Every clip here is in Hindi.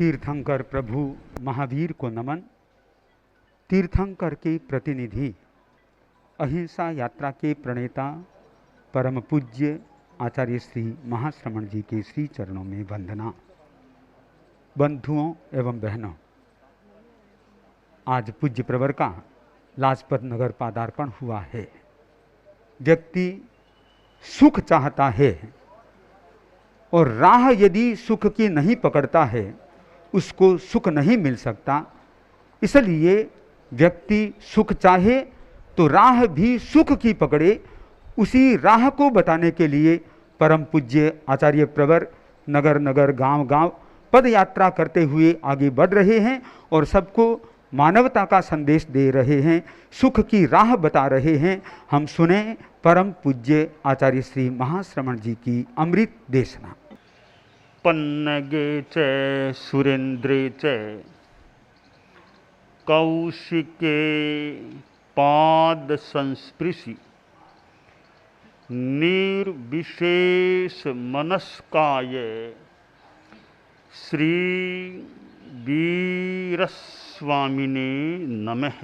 तीर्थंकर प्रभु महावीर को नमन। तीर्थंकर के प्रतिनिधि, अहिंसा यात्रा के प्रणेता परम पूज्य आचार्य श्री महाश्रमण जी के श्री चरणों में वंदना। बंधुओं एवं बहनों, आज पूज्य प्रवर का लाजपत नगर पादार्पण हुआ है। व्यक्ति सुख चाहता है और राह यदि सुख की नहीं पकड़ता है उसको सुख नहीं मिल सकता। इसलिए व्यक्ति सुख चाहे तो राह भी सुख की पकड़े। उसी राह को बताने के लिए परम पूज्य आचार्य प्रवर नगर नगर गांव गांव पद यात्रा करते हुए आगे बढ़ रहे हैं और सबको मानवता का संदेश दे रहे हैं, सुख की राह बता रहे हैं। हम सुने परम पूज्य आचार्य श्री महाश्रमण जी की अमृत देशना। पन्नगे च सुरेंद्रे च कौशिके पाद संस्पृशि निर्विशेष मनस्काय श्री वीरस्वामिने नमः।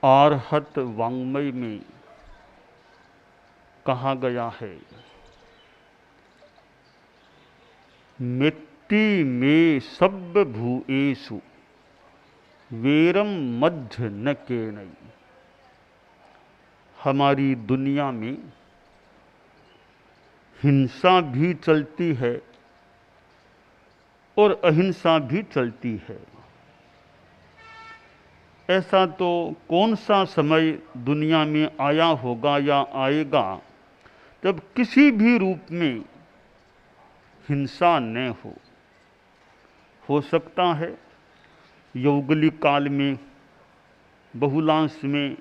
आर्हत वाङ्मय में कहा गया है, मिट्टी में सब भूएषु वेरम मध्य न केनई। हमारी दुनिया में हिंसा भी चलती है और अहिंसा भी चलती है। ऐसा तो कौन सा समय दुनिया में आया होगा या आएगा जब किसी भी रूप में हिंसा न हो सकता है यौगलिक काल में, बहुलांश में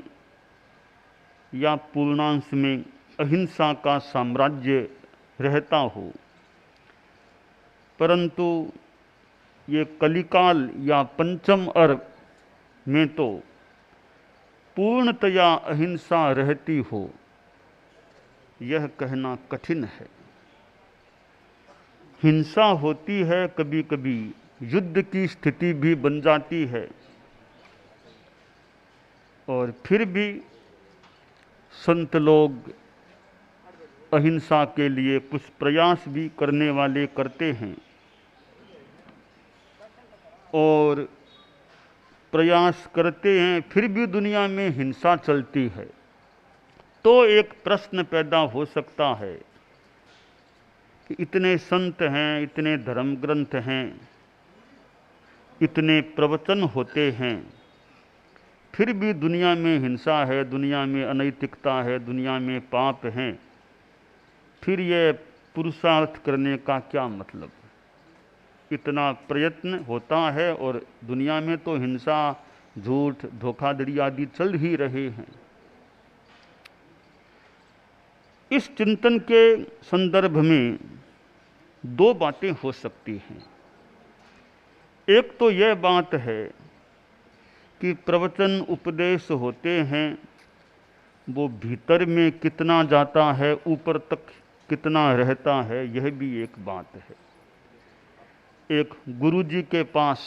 या पूर्णांश में अहिंसा का साम्राज्य रहता हो, परंतु ये कलिकाल या पंचम अर्क में तो पूर्णतया अहिंसा रहती हो, यह कहना कठिन है। हिंसा होती है, कभी कभी युद्ध की स्थिति भी बन जाती है, और फिर भी संत लोग अहिंसा के लिए कुछ प्रयास भी करने वाले करते हैं और प्रयास करते हैं, फिर भी दुनिया में हिंसा चलती है। तो एक प्रश्न पैदा हो सकता है कि इतने संत हैं, इतने धर्म ग्रंथ हैं, इतने प्रवचन होते हैं, फिर भी दुनिया में हिंसा है, दुनिया में अनैतिकता है, दुनिया में पाप हैं, फिर यह पुरुषार्थ करने का क्या मतलब? इतना प्रयत्न होता है और दुनिया में तो हिंसा, झूठ, धोखाधड़ी आदि चल ही रहे हैं। इस चिंतन के संदर्भ में दो बातें हो सकती हैं। एक तो यह बात है कि प्रवचन उपदेश होते हैं, वो भीतर में कितना जाता है, ऊपर तक कितना रहता है, यह भी एक बात है। एक गुरुजी के पास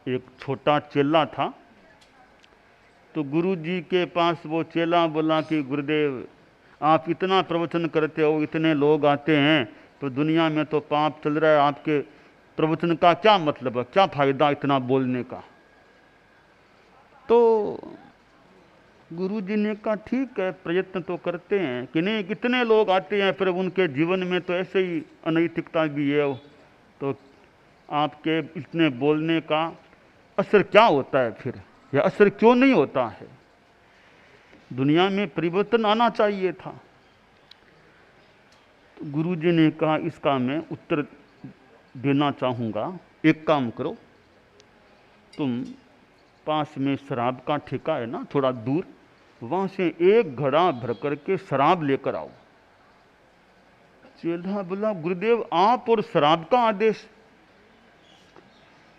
एक छोटा चेला था, तो गुरुजी के पास वो चेला बोला कि गुरुदेव, आप इतना प्रवचन करते हो, इतने लोग आते हैं, तो दुनिया में तो पाप चल रहा है, आपके प्रवचन का क्या मतलब है, क्या फायदा इतना बोलने का? तो गुरुजी ने कहा ठीक है, प्रयत्न तो करते हैं कि नहीं, कितने लोग आते हैं, फिर उनके जीवन में तो ऐसे ही अनैतिकता भी है, तो आपके इतने बोलने का असर क्या होता है? फिर यह असर क्यों नहीं होता है? दुनिया में परिवर्तन आना चाहिए था। तो गुरुजी ने कहा इसका मैं उत्तर देना चाहूँगा। एक काम करो, तुम पास में शराब का ठेका है ना, थोड़ा दूर, वहाँ से एक घड़ा भर करके शराब लेकर आओ। चेला बोला गुरुदेव, आप और शराब का आदेश?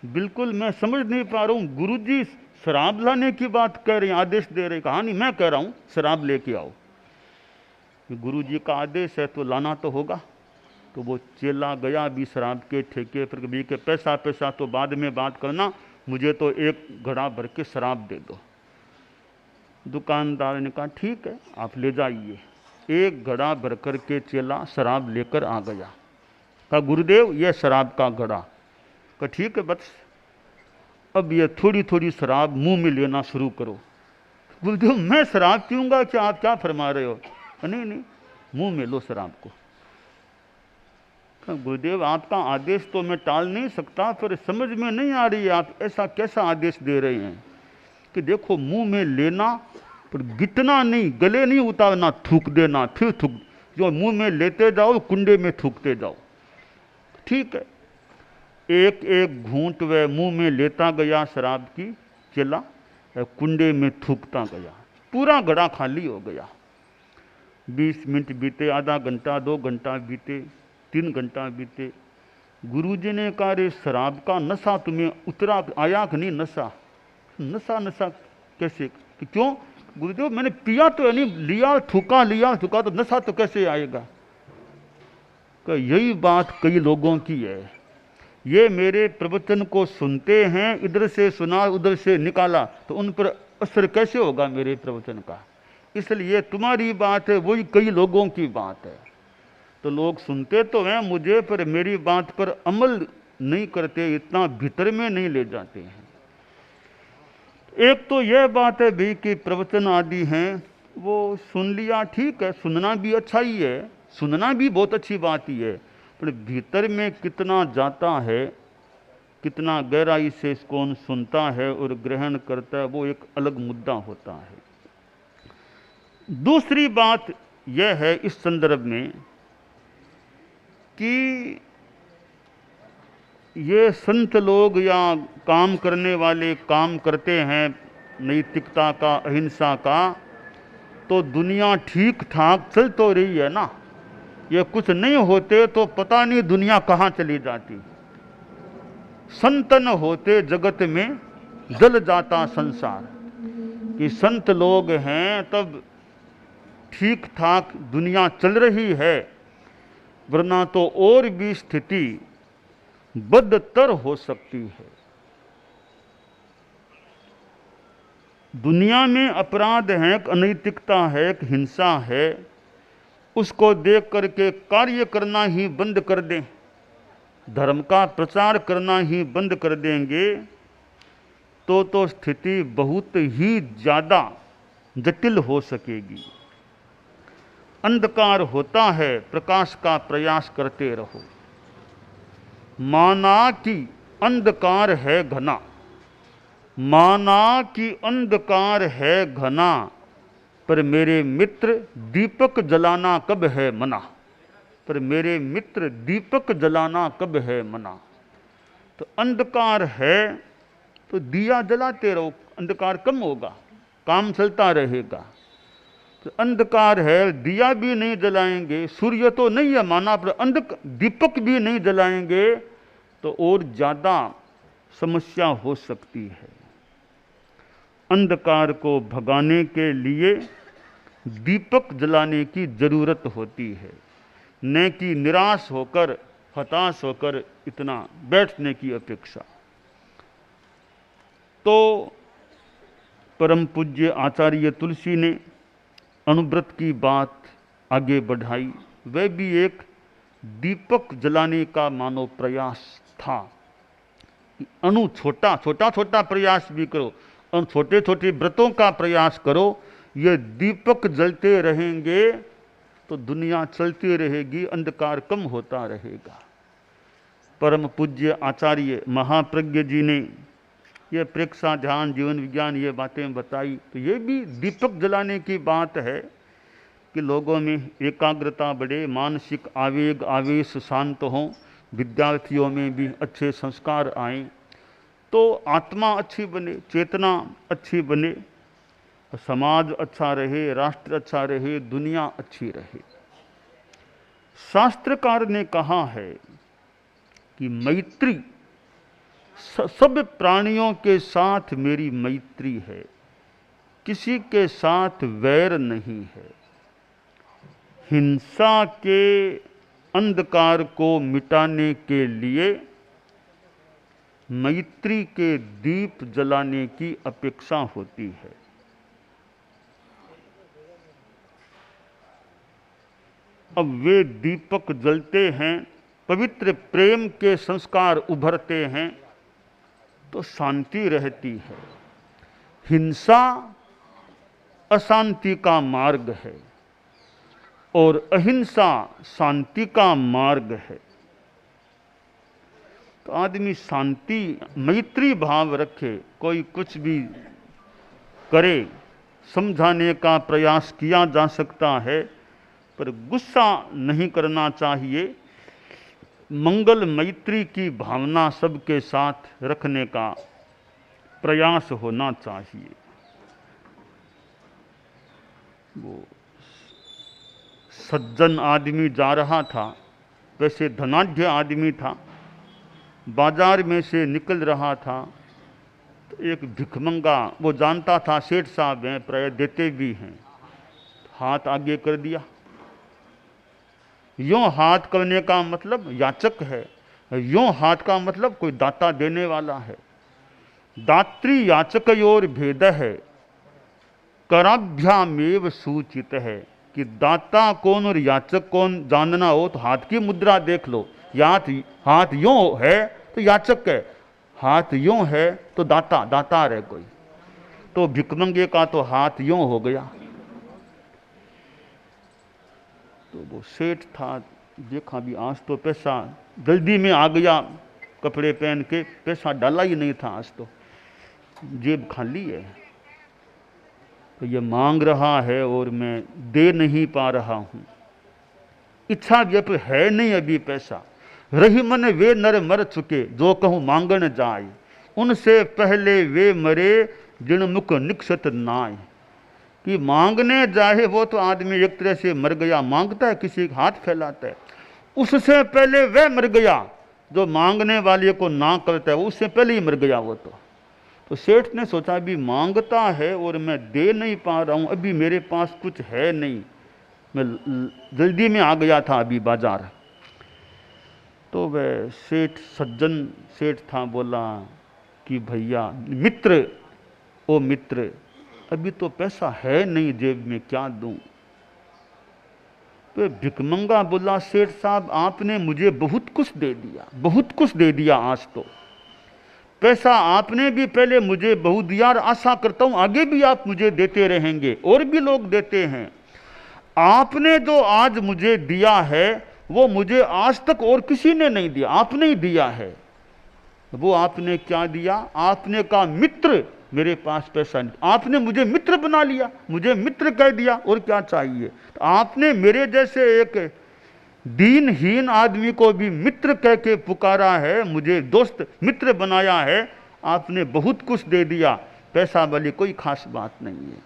बिल्कुल मैं समझ नहीं पा रहा हूँ, गुरुजी शराब लाने की बात कह रहे हैं, आदेश दे रहे हैं। कहा नहीं, मैं कह रहा हूँ शराब लेके आओ। गुरुजी का आदेश है तो लाना तो होगा। तो वो चेला गया भी शराब के ठेके पर, भी के पैसा पैसा तो बाद में बात करना, मुझे तो एक घड़ा भर के शराब दे दो। दुकानदार ने कहा ठीक है आप ले जाइए। एक घड़ा भर कर के चेला शराब लेकर आ गया। कहा गुरुदेव ये शराब का घड़ा। कहा ठीक है बस अब ये थोड़ी थोड़ी शराब मुंह में लेना शुरू करो। गुरुदेव मैं शराब पीऊंगा क्या, आप क्या फरमा रहे हो? कहा नहीं नहीं मुंह में लो शराब को। कहा गुरुदेव आपका आदेश तो मैं टाल नहीं सकता, पर समझ में नहीं आ रही है आप ऐसा कैसा आदेश दे रहे हैं कि देखो मुंह में लेना पर गिटना नहीं, गले नहीं उतारना, थूक देना, फिर थूक, जो मुंह में लेते जाओ कुंडे में थूकते जाओ। ठीक है, एक एक घूंट वह मुंह में लेता गया शराब की चेला, कुंडे में थूकता गया, पूरा घड़ा खाली हो गया। 20 मिनट बीते, आधा घंटा, 2 घंटा बीते, 3 घंटा बीते। गुरुजी ने कहा रे शराब का नशा तुम्हें उतरा आया कि नहीं? नशा नशा नशा कैसे कि क्यों? गुरुदेव मैंने पिया तो है नहीं, लिया थूका तो नशा तो कैसे आएगा? कि यही बात कई लोगों की है, ये मेरे प्रवचन को सुनते हैं, इधर से सुना उधर से निकाला, तो उन पर असर कैसे होगा मेरे प्रवचन का? इसलिए तुम्हारी बात है वही कई लोगों की बात है, तो लोग सुनते तो हैं मुझे पर मेरी बात पर अमल नहीं करते, इतना भीतर में नहीं ले जाते हैं। एक तो यह बात है भी कि प्रवचन आदि हैं वो सुन लिया, ठीक है, सुनना भी अच्छा ही है, सुनना भी बहुत अच्छी बात ही है, पर भीतर में कितना जाता है, कितना गहराई से इसको सुनता है और ग्रहण करता है, वो एक अलग मुद्दा होता है। दूसरी बात यह है इस संदर्भ में कि ये संत लोग या काम करने वाले काम करते हैं नैतिकता का, अहिंसा का, तो दुनिया ठीक ठाक चल तो रही है ना। ये कुछ नहीं होते तो पता नहीं दुनिया कहाँ चली जाती। संतन होते जगत में जल जाता संसार, कि संत लोग हैं तब ठीक ठाक दुनिया चल रही है, वरना तो और भी स्थिति बदतर हो सकती है। दुनिया में अपराध है, अनैतिकता है, हिंसा है, उसको देख करके कार्य करना ही बंद कर दें, धर्म का प्रचार करना ही बंद कर देंगे तो स्थिति बहुत ही ज़्यादा जटिल हो सकेगी। अंधकार होता है, प्रकाश का प्रयास करते रहो। माना कि अंधकार है घना, माना कि अंधकार है घना, पर मेरे मित्र दीपक जलाना कब है मना, पर मेरे मित्र दीपक जलाना कब है मना। तो अंधकार है तो दिया जलाते रहो, अंधकार कम होगा, काम चलता रहेगा। तो अंधकार है, दिया भी नहीं जलाएंगे, सूर्य तो नहीं है माना, पर दीपक भी नहीं जलाएंगे तो और ज़्यादा समस्या हो सकती है। अंधकार को भगाने के लिए दीपक जलाने की जरूरत होती है, न कि निराश होकर, हताश होकर इतना बैठने की अपेक्षा। तो परम पूज्य आचार्य तुलसी ने अनुव्रत की बात आगे बढ़ाई, वह भी एक दीपक जलाने का मानो प्रयास था। छोटा छोटा प्रयास भी करो, छोटे छोटे व्रतों का प्रयास करो, ये दीपक जलते रहेंगे तो दुनिया चलती रहेगी, अंधकार कम होता रहेगा। परम पूज्य आचार्य महाप्रज्ञ जी ने ये प्रेक्षा, ध्यान, जीवन विज्ञान ये बातें बताई, तो ये भी दीपक जलाने की बात है कि लोगों में एकाग्रता बढ़े, मानसिक आवेग आवेश शांत हों, विद्यार्थियों में भी अच्छे संस्कार आएं, तो आत्मा अच्छी बने, चेतना अच्छी बने, समाज अच्छा रहे, राष्ट्र अच्छा रहे, दुनिया अच्छी रहे। शास्त्रकार ने कहा है कि मैत्री, सब प्राणियों के साथ मेरी मैत्री है, किसी के साथ वैर नहीं है। हिंसा के अंधकार को मिटाने के लिए मैत्री के दीप जलाने की अपेक्षा होती है। अब वे दीपक जलते हैं, पवित्र प्रेम के संस्कार उभरते हैं, तो शांति रहती है। हिंसा अशांति का मार्ग है और अहिंसा शांति का मार्ग है। तो आदमी शांति, मैत्री भाव रखे, कोई कुछ भी करे, समझाने का प्रयास किया जा सकता है, पर गुस्सा नहीं करना चाहिए। मंगल मैत्री की भावना सबके साथ रखने का प्रयास होना चाहिए। वो सज्जन आदमी जा रहा था, वैसे धनाढ्य आदमी था, बाजार में से निकल रहा था, तो एक भिखमंगा, वो जानता था सेठ साहब हैं, प्राय देते भी हैं, हाथ आगे कर दिया। यों हाथ करने का मतलब याचक है, यों हाथ का मतलब कोई दाता देने वाला है। दात्री याचकयोर भेद है, कराभ्यामेव सूचित है। कि दाता कौन और याचक कौन जानना हो तो हाथ की मुद्रा देख लो। हाथ यों है तो याचक है, हाथ यों है तो दातार है कोई। तो भिखमंगे का तो हाथ यों हो गया। तो वो सेठ था, देखा भी आज तो पैसा जल्दी में आ गया, कपड़े पहन के, पैसा डाला ही नहीं था, आज तो जेब खाली है। तो ये मांग रहा है और मैं दे नहीं पा रहा हूं। इच्छा व्यप है नहीं अभी पैसा। रही मन वे नर मर चुके, जो कहूं मांगन जाए, उनसे पहले वे मरे जिन मुख निक्षत नाय। कि मांगने जाए वो तो आदमी एक तरह से मर गया, मांगता है किसी का हाथ फैलाता है, उससे पहले वह मर गया जो मांगने वाले को ना करता है, उससे पहले ही मर गया वो तो सेठ ने सोचा अभी मांगता है और मैं दे नहीं पा रहा हूं, अभी मेरे पास कुछ है नहीं, मैं जल्दी में आ गया था अभी बाजार। तो वह सेठ सज्जन सेठ था, बोला कि भैया मित्र, ओ मित्र, अभी तो पैसा है नहीं जेब में, क्या दूं। तो भिखमंगा बोला सेठ साहब आपने मुझे बहुत कुछ दे दिया, बहुत कुछ दे दिया, आज तो पैसा आपने भी पहले मुझे बहुत दिया और आशा करता हूं आगे भी आप मुझे देते रहेंगे, और भी लोग देते हैं। आपने जो आज मुझे दिया है वो मुझे आज तक और किसी ने नहीं दिया, आपने ही दिया है। वो आपने क्या दिया? आपने कहा मित्र, मेरे पास पैसा नहीं, आपने मुझे मित्र बना लिया, मुझे मित्र कह दिया, और क्या चाहिए। तो आपने मेरे जैसे एक दीनहीन आदमी को भी मित्र कह के पुकारा है, मुझे दोस्त मित्र बनाया है, आपने बहुत कुछ दे दिया, पैसा वाली कोई खास बात नहीं है।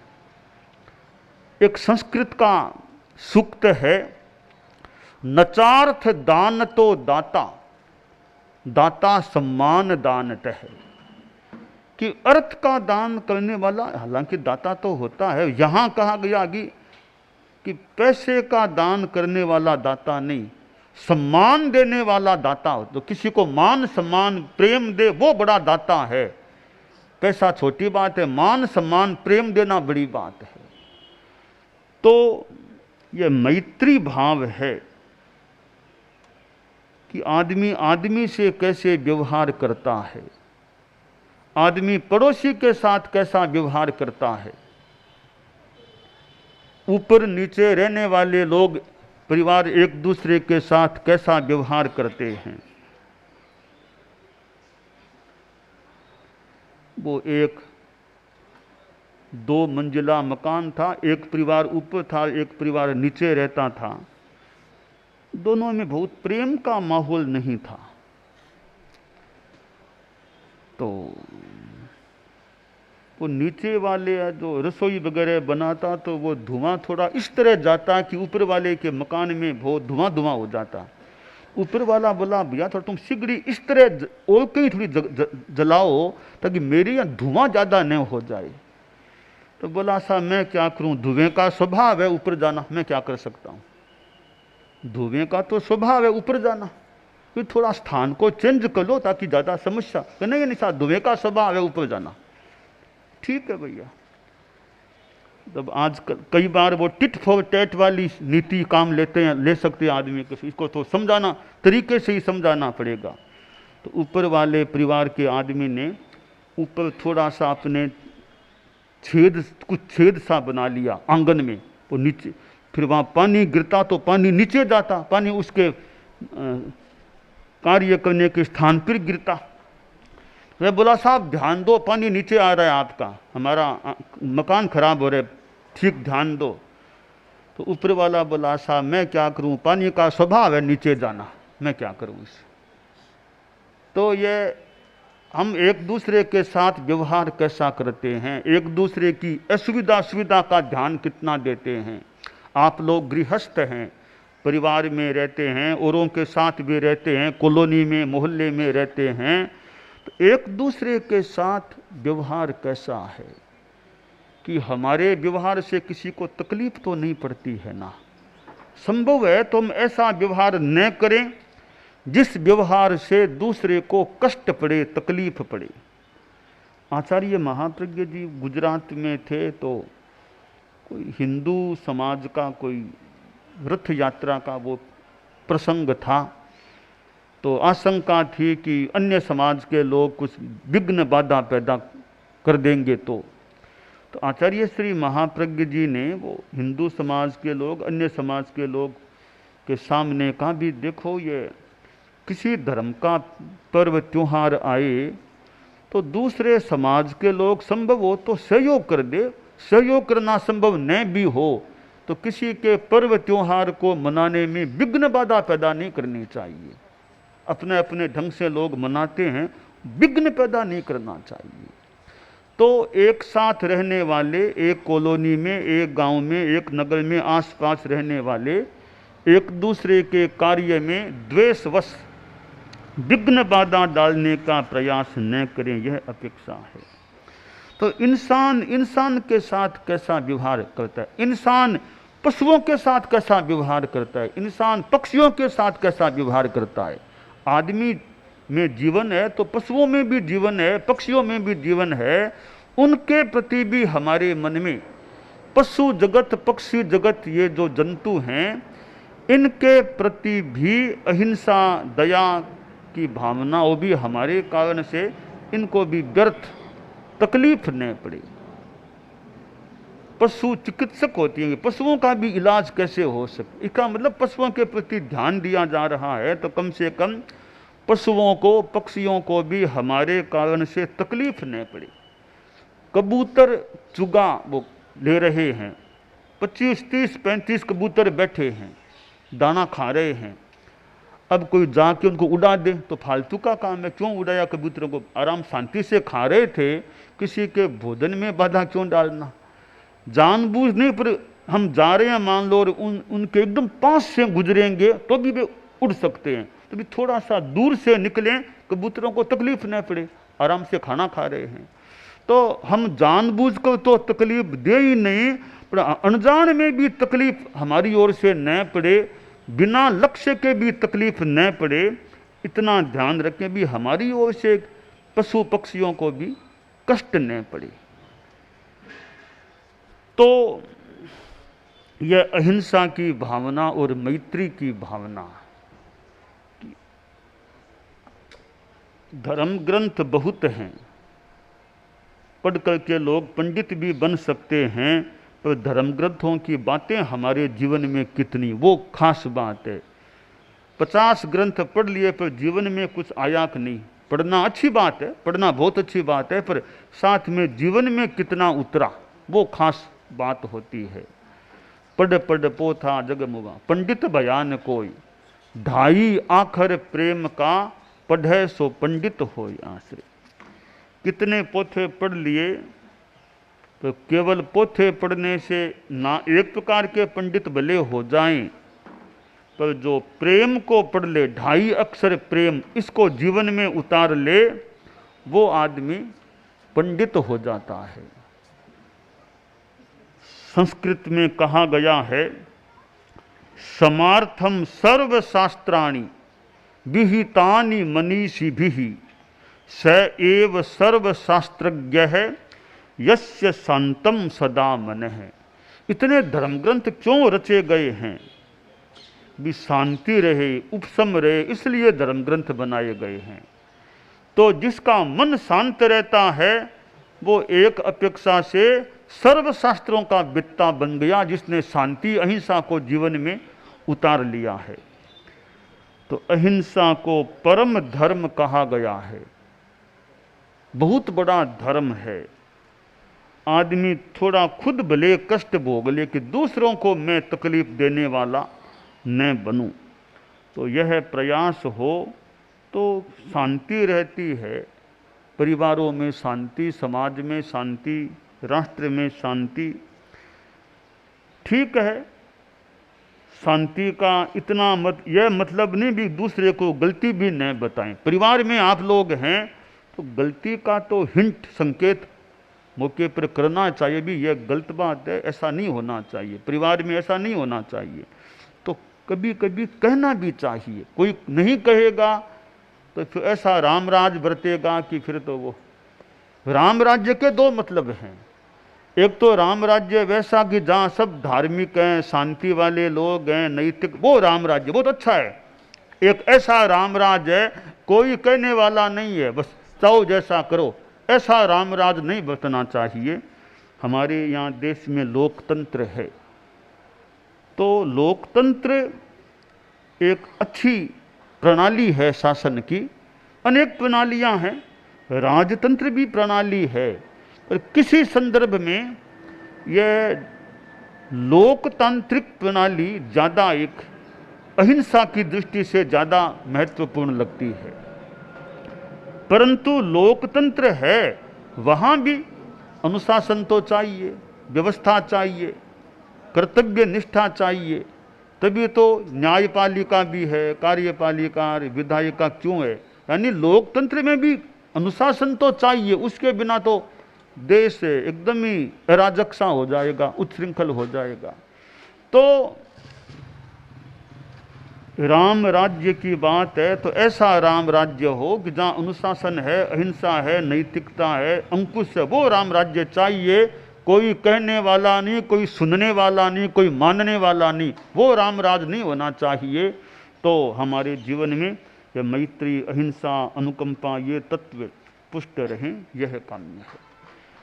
एक संस्कृत का सूक्त है, नचार्थ दान तो दाता, दाता सम्मान दानत है। कि अर्थ का दान करने वाला हालांकि दाता तो होता है, यहां कहा गया कि पैसे का दान करने वाला दाता नहीं, सम्मान देने वाला दाता हो, तो किसी को मान सम्मान प्रेम दे वो बड़ा दाता है। पैसा छोटी बात है, मान सम्मान प्रेम देना बड़ी बात है। तो ये मैत्री भाव है कि आदमी आदमी से कैसे व्यवहार करता है, आदमी पड़ोसी के साथ कैसा व्यवहार करता है। ऊपर नीचे रहने वाले लोग परिवार एक दूसरे के साथ कैसा व्यवहार करते हैं। वो एक 2 मंजिला मकान था, एक परिवार ऊपर था, एक परिवार नीचे रहता था। दोनों में बहुत प्रेम का माहौल नहीं था। तो वो नीचे वाले जो रसोई वगैरह बनाता तो वो धुआं थोड़ा इस तरह जाता कि ऊपर वाले के मकान में बहुत धुआं हो जाता। ऊपर वाला बोला भैया थोड़ा तुम सिगड़ी इस तरह और कहीं थोड़ी जलाओ ताकि मेरे यहाँ धुआं ज़्यादा न हो जाए। तो बोला सा मैं क्या करूं, धुएं का स्वभाव है ऊपर जाना, मैं क्या कर सकता हूं। धुएं का तो स्वभाव है ऊपर जाना, फिर थोड़ा स्थान को चेंज कर लो ताकि ज़्यादा समस्या नहीं। नहीं साहब, धुएं का स्वभाव है ऊपर जाना, ठीक है भैया। तब आज कई बार वो टिट फॉर टैट वाली नीति काम लेते हैं, ले सकते हैं आदमी को, इसको तो समझाना तरीके से ही समझाना पड़ेगा। तो ऊपर वाले परिवार के आदमी ने ऊपर थोड़ा सा अपने छेद, कुछ छेद सा बना लिया आंगन में, वो नीचे, फिर वहाँ पानी गिरता तो पानी नीचे जाता, पानी उसके कार्य करने के स्थान पर गिरता। वह बोला साहब ध्यान दो, पानी नीचे आ रहा है आपका, हमारा मकान खराब हो रहा है, ठीक ध्यान दो। तो ऊपर वाला बोला साहब मैं क्या करूं, पानी का स्वभाव है नीचे जाना, मैं क्या करूं इसे। तो ये हम एक दूसरे के साथ व्यवहार कैसा करते हैं, एक दूसरे की असुविधा सुविधा का ध्यान कितना देते हैं। आप लोग गृहस्थ हैं, परिवार में रहते हैं, औरों के साथ भी रहते हैं, कॉलोनी में मोहल्ले में रहते हैं, तो एक दूसरे के साथ व्यवहार कैसा है कि हमारे व्यवहार से किसी को तकलीफ तो नहीं पड़ती है ना। संभव है तो हम ऐसा व्यवहार न करें जिस व्यवहार से दूसरे को कष्ट पड़े, तकलीफ पड़े। आचार्य महाप्रज्ञ जी गुजरात में थे, तो कोई हिंदू समाज का कोई रथ यात्रा का वो प्रसंग था, तो आशंका थी कि अन्य समाज के लोग कुछ विघ्न बाधा पैदा कर देंगे। तो आचार्य श्री महाप्रज्ञ जी ने वो हिंदू समाज के लोग, अन्य समाज के लोग के सामने कहा भी देखो, ये किसी धर्म का पर्व त्योहार आए तो दूसरे समाज के लोग संभव हो तो सहयोग कर दे, सहयोग करना संभव न भी हो तो किसी के पर्व त्योहार को मनाने में विघ्न बाधा पैदा नहीं करनी चाहिए। अपने अपने ढंग से लोग मनाते हैं, विघ्न पैदा नहीं करना चाहिए। तो एक साथ रहने वाले, एक कॉलोनी में, एक गांव में, एक नगर में आसपास रहने वाले एक दूसरे के कार्य में द्वेषवश विघ्न बाधा डालने का प्रयास न करें, यह अपेक्षा है। तो इंसान के साथ कैसा व्यवहार करता है, इंसान पशुओं के साथ कैसा व्यवहार करता है, इंसान पक्षियों के साथ कैसा व्यवहार करता है। आदमी में जीवन है तो पशुओं में भी जीवन है, पक्षियों में भी जीवन है। उनके प्रति भी हमारे मन में, पशु जगत, पक्षी जगत, ये जो जंतु हैं, इनके प्रति भी अहिंसा, दया की भावना, वो भी हमारे कारण से इनको भी व्यर्थ तकलीफ न पड़े। पशु चिकित्सक होती हैं, पशुओं का भी इलाज कैसे हो सके, इसका मतलब पशुओं के प्रति ध्यान दिया जा रहा है तो कम से कम पशुओं को, पक्षियों को भी हमारे कारण से तकलीफ न पड़े। कबूतर चुगा वो ले रहे हैं, 25, 30, 35 कबूतर बैठे हैं, दाना खा रहे हैं। अब कोई जाके उनको उड़ा दे तो फालतू का काम है, क्यों उड़ाया कबूतरों को, आराम शांति से खा रहे थे, किसी के भोजन में बाधा क्यों डालना। जानबूझ नहीं, पर हम जा रहे हैं मान लो और उनके एकदम पास से गुजरेंगे तो भी वे उड़ सकते हैं, तो भी थोड़ा सा दूर से निकलें, कबूतरों को तकलीफ न पड़े, आराम से खाना खा रहे हैं। तो हम जानबूझ कर तो तकलीफ दे ही नहीं, पर अनजान में भी तकलीफ हमारी ओर से न पड़े, बिना लक्ष्य के भी तकलीफ न पड़े, इतना ध्यान रखें भी हमारी ओर से पशु पक्षियों को भी कष्ट न पड़े। तो यह अहिंसा की भावना और मैत्री की भावना, धर्म ग्रंथ बहुत हैं, पढ़ करके लोग पंडित भी बन सकते हैं, पर धर्म ग्रंथों की बातें हमारे जीवन में कितनी, वो खास बात है। 50 ग्रंथ पढ़ लिए पर जीवन में कुछ आया कि नहीं। पढ़ना अच्छी बात है, पढ़ना बहुत अच्छी बात है, पर साथ में जीवन में कितना उतरा, वो खास बात होती है। पढ़ पढ़ पोथा जगमुगा, पंडित बयान कोई, ढाई आखर प्रेम का, पढ़े सो पंडित होय आश्रय। कितने पोथे पढ़ लिए, तो केवल पोथे पढ़ने से ना एक प्रकार के पंडित भले हो जाएं, पर जो प्रेम को पढ़ ले, ढाई अक्षर प्रेम, इसको जीवन में उतार ले, वो आदमी पंडित हो जाता है। संस्कृत में कहा गया है समार्थम सर्वशास्त्राणि विहितानि मनीषिभिः स एव सर्वशास्त्रज्ञः यस्य शांतम सदा मनः। इतने धर्म ग्रंथ क्यों रचे गए हैं? भी शांति रहे, उपशम रहे, इसलिए धर्म ग्रंथ बनाए गए हैं। तो जिसका मन शांत रहता है वो एक अपेक्षा से सर्वशास्त्रों का वित्ता बन गया, जिसने शांति अहिंसा को जीवन में उतार लिया है। तो अहिंसा को परम धर्म कहा गया है, बहुत बड़ा धर्म है। आदमी थोड़ा खुद भले कष्ट भोग ले कि दूसरों को मैं तकलीफ देने वाला न बनूं। तो यह प्रयास हो तो शांति रहती है, परिवारों में शांति, समाज में शांति, राष्ट्र में शांति। ठीक है, शांति का इतना यह मतलब नहीं भी दूसरे को गलती भी न बताएं। परिवार में आप लोग हैं तो गलती का तो हिंट, संकेत मौके पर करना चाहिए भी यह गलत बात है, ऐसा नहीं होना चाहिए, परिवार में ऐसा नहीं होना चाहिए। तो कभी कभी कहना भी चाहिए। कोई नहीं कहेगा तो फिर ऐसा राम राज बरतेगा कि फिर तो वो राम राज्य के दो मतलब हैं। एक तो राम राज्य वैसा कि जहाँ सब धार्मिक हैं, शांति वाले लोग हैं, नैतिक, वो राम राज्य बहुत अच्छा है। एक ऐसा राम राज है कोई कहने वाला नहीं है, बस चाहो जैसा करो, ऐसा राम राज नहीं बरतना चाहिए। हमारे यहाँ देश में लोकतंत्र है, तो लोकतंत्र एक अच्छी प्रणाली है शासन की। अनेक प्रणालियां हैं, राजतंत्र भी प्रणाली है, पर किसी संदर्भ में यह लोकतांत्रिक प्रणाली ज़्यादा एक अहिंसा की दृष्टि से ज़्यादा महत्वपूर्ण लगती है। परंतु लोकतंत्र है, वहाँ भी अनुशासन तो चाहिए, व्यवस्था चाहिए, कर्तव्य निष्ठा चाहिए, तभी तो न्यायपालिका भी है, कार्यपालिका, विधायिका क्यों है। यानी लोकतंत्र में भी अनुशासन तो चाहिए, उसके बिना तो देश एकदम ही अराजक सा हो जाएगा, उच्छृंखल हो जाएगा। तो राम राज्य की बात है तो ऐसा राम राज्य हो कि जहाँ अनुशासन है, अहिंसा है, नैतिकता है, अंकुश है, वो राम राज्य चाहिए। कोई कहने वाला नहीं, कोई सुनने वाला नहीं, कोई मानने वाला नहीं, वो राम राज नहीं होना चाहिए। तो हमारे जीवन में ये मैत्री, अहिंसा, अनुकंपा, ये तत्व पुष्ट रहें, यह काम्य है।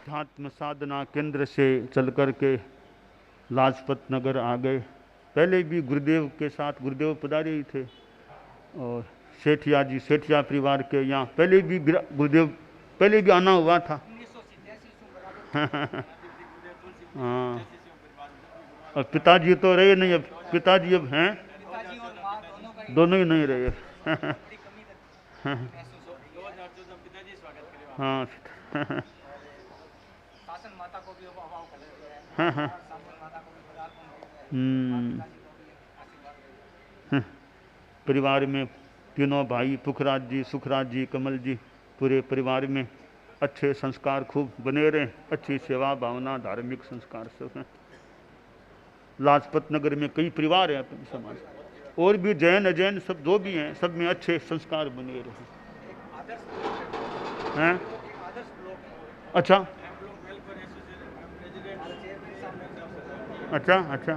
अध्यात्म साधना केंद्र से चल कर के लाजपत नगर आ गए। पहले भी गुरुदेव के साथ, गुरुदेव पधारे ही थे, और सेठिया जी, सेठिया परिवार के यहाँ पहले भी गुरुदेव पहले भी आना हुआ था। हाँ, और पिताजी तो रहे नहीं, अब पिताजी अब हैं, दोनों ही नहीं रहे। हाँ, परिवार में तीनों भाई, पुखराज जी, सुखराज जी, कमल जी, पूरे परिवार में अच्छे संस्कार खूब बने रहे, अच्छी सेवा भावना, धार्मिक संस्कार सब हैं। लाजपत नगर में कई परिवार हैं अपने समाज, और भी जैन अजैन सब जो भी हैं, सब में अच्छे संस्कार बने रहे हैं। अच्छा अच्छा अच्छा,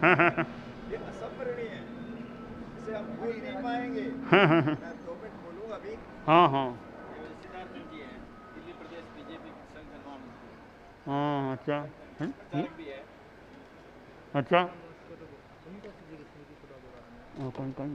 हाँ हाँ हाँ, हाँ हाँ हाँ, अच्छा अच्छा, कौन कौन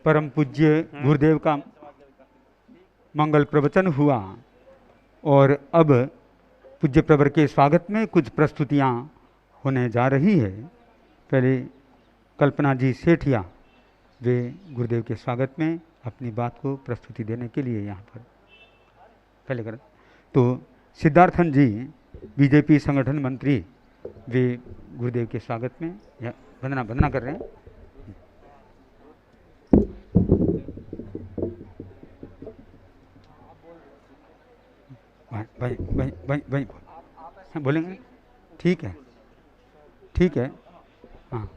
परम पूज्य गुरुदेव का मंगल प्रवचन हुआ। और अब पूज्य प्रवर के स्वागत में कुछ प्रस्तुतियाँ होने जा रही है। पहले कल्पना जी सेठिया वे गुरुदेव के स्वागत में अपनी बात को प्रस्तुति देने के लिए यहाँ पर पहले कर, तो सिद्धार्थन जी बीजेपी संगठन मंत्री वे गुरुदेव के स्वागत में वंदना कर रहे हैं। भाई बोलेंगे? ठीक है हाँ।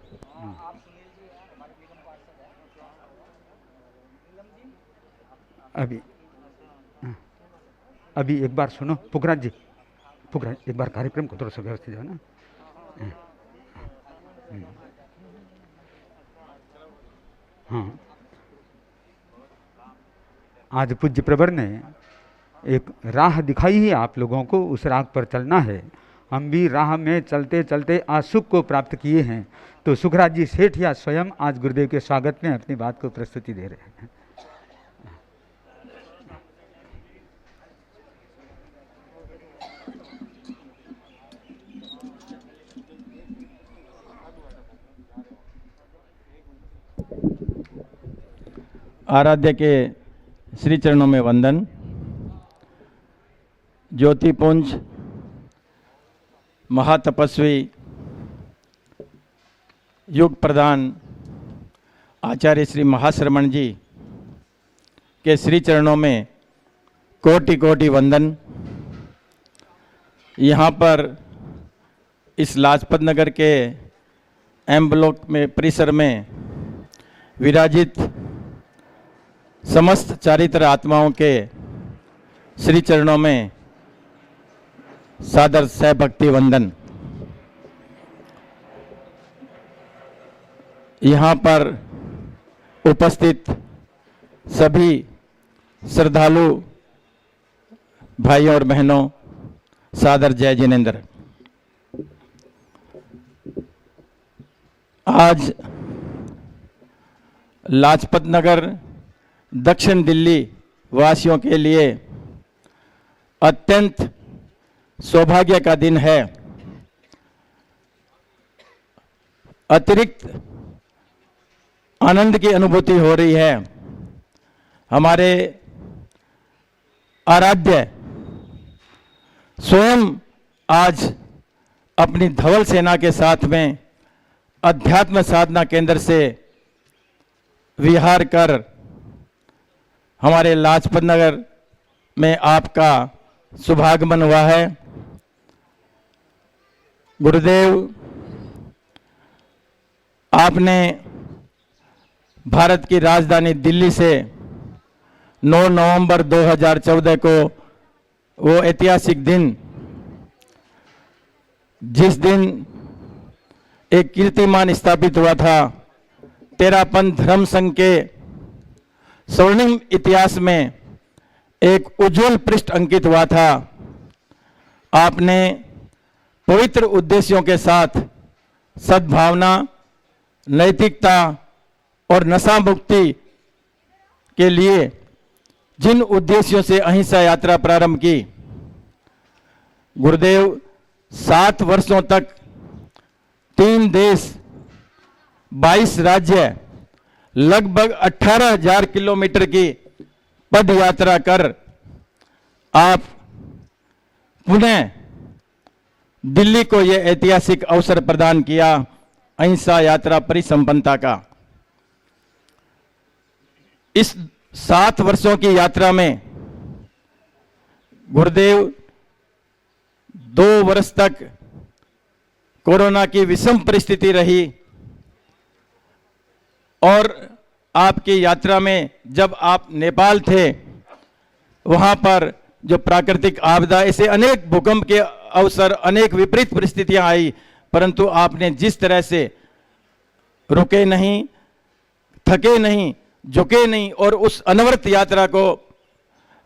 अभी एक बार सुनो पुखराज जी, एक बार कार्यक्रम को थोड़ा सा व्यवस्थित है ना। हाँ, आज पूज्य प्रवर ने एक राह दिखाई है आप लोगों को, उस राह पर चलना है। हम भी राह में चलते चलते आज सुख को प्राप्त किए हैं। तो सुखराज जी सेठिया स्वयं आज गुरुदेव के स्वागत में अपनी बात को प्रस्तुति दे रहे हैं। आराध्य के श्री चरणों में वंदन। ज्योतिपुंज महातपस्वी युग प्रधान आचार्य श्री महाश्रमण जी के श्री चरणों में कोटि कोटि वंदन। यहाँ पर इस लाजपत नगर के एम ब्लॉक में परिसर में विराजित समस्त चारित्र आत्माओं के श्री चरणों में सादर सहभक्ति वंदन। यहाँ पर उपस्थित सभी श्रद्धालु भाइयों और बहनों, सादर जय जिनेंद्र। आज लाजपत नगर दक्षिण दिल्ली वासियों के लिए अत्यंत सौभाग्य का दिन है। अतिरिक्त आनंद की अनुभूति हो रही है। हमारे आराध्य स्वयं आज अपनी धवल सेना के साथ में अध्यात्म साधना केंद्र से विहार कर हमारे लाजपत नगर में आपका शुभागमन हुआ है। गुरुदेव, आपने भारत की राजधानी दिल्ली से 9 नवंबर 2014 को वो ऐतिहासिक दिन, जिस दिन एक कीर्तिमान स्थापित हुआ था, तेरापंथ धर्म संघ के स्वर्णिम इतिहास में एक उज्जवल पृष्ठ अंकित हुआ था। आपने पवित्र उद्देश्यों के साथ सद्भावना, नैतिकता और नशा मुक्ति के लिए जिन उद्देश्यों से अहिंसा यात्रा प्रारंभ की, गुरुदेव 7 वर्षों तक 3 देश, 22 राज्य, लगभग 18,000 किलोमीटर की पद यात्रा कर आप पुनः दिल्ली को यह ऐतिहासिक अवसर प्रदान किया अहिंसा यात्रा परिसंपन्नता का। इस 7 वर्षों की यात्रा में गुरुदेव 2 वर्ष तक कोरोना की विषम परिस्थिति रही और आपकी यात्रा में जब आप नेपाल थे, वहां पर जो प्राकृतिक आपदा, ऐसे अनेक भूकंप के अवसर, अनेक विपरीत परिस्थितियां आई, परंतु आपने जिस तरह से रुके नहीं, थके नहीं, झुके नहीं और उस अनवरत यात्रा को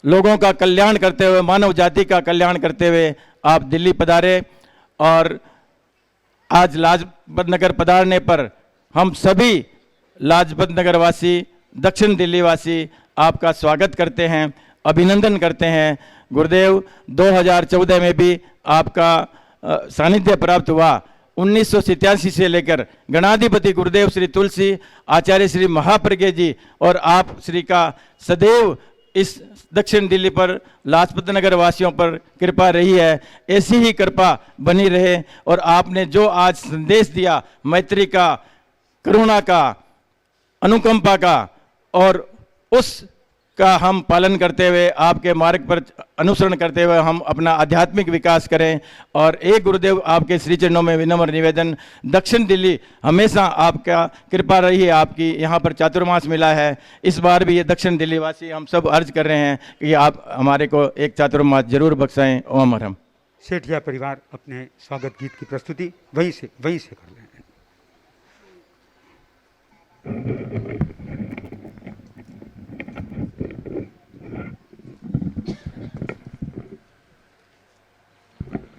लोगों का कल्याण करते हुए, मानव जाति का कल्याण करते हुए आप दिल्ली पधारे। और आज लाजपत नगर पधारने पर हम सभी लाजपत नगर वासी, दक्षिण दिल्ली वासी आपका स्वागत करते हैं, अभिनंदन करते हैं। गुरुदेव 2014 में भी आपका सानिध्य प्राप्त हुआ। 1987 से लेकर गणाधिपति गुरुदेव श्री तुलसी आचार्य श्री महाप्रज्ञ जी और आप श्री का सदैव इस दक्षिण दिल्ली पर लाजपत नगर वासियों पर कृपा रही है। ऐसी ही कृपा बनी रहे और आपने जो आज संदेश दिया मैत्री का, करुणा का, अनुकंपा का, और उसका हम पालन करते हुए आपके मार्ग पर अनुसरण करते हुए हम अपना आध्यात्मिक विकास करें। और एक गुरुदेव आपके श्री चरणों में विनम्र निवेदन, दक्षिण दिल्ली हमेशा आपका कृपा रही है, आपकी यहाँ पर चातुर्मास मिला है। इस बार भी ये दक्षिण दिल्ली वासी हम सब अर्ज कर रहे हैं कि आप हमारे को एक चातुर्मास जरूर बख्शाएं। ओम हरम। सेठिया परिवार अपने स्वागत गीत की प्रस्तुति वहीं से कर रहे हैं।